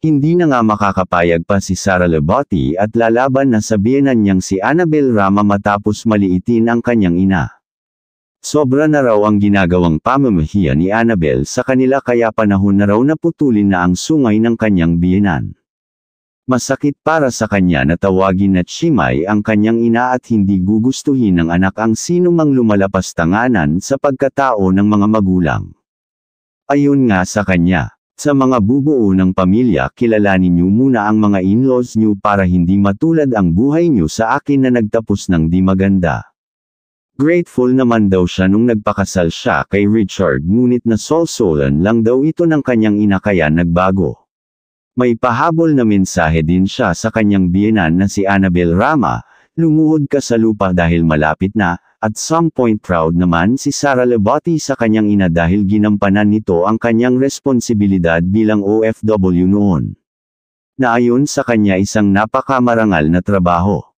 Hindi na nga makakapayag pa si Sara Lebotti at lalaban na sa biyenan niyang si Annabel Rama matapos maliitin ang kanyang ina. Sobra na raw ang ginagawang pamamahiya ni Annabel sa kanila kaya panahon na raw na putulin na ang sungay ng kanyang biyenan. Masakit para sa kanya na tawagin na Chimay ang kanyang ina at hindi gugustuhin ng anak ang sino mang lumalapas tanganan sa pagkatao ng mga magulang. Ayon nga sa kanya, sa mga bubuo ng pamilya kilalanin niyo muna ang mga in-laws niyo para hindi matulad ang buhay niyo sa akin na nagtapos ng di maganda. Grateful naman daw siya nung nagpakasal siya kay Richard ngunit nasolsolan lang daw ito ng kanyang ina kaya nagbago. May pahabol na mensahe din siya sa kanyang biyenan na si Annabel Rama, lumuhod ka sa lupa dahil malapit na, at some point proud naman si Sara Lebotti sa kanyang ina dahil ginampanan nito ang kanyang responsibilidad bilang OFW noon. Na ayon sa kanya isang napakamarangal na trabaho.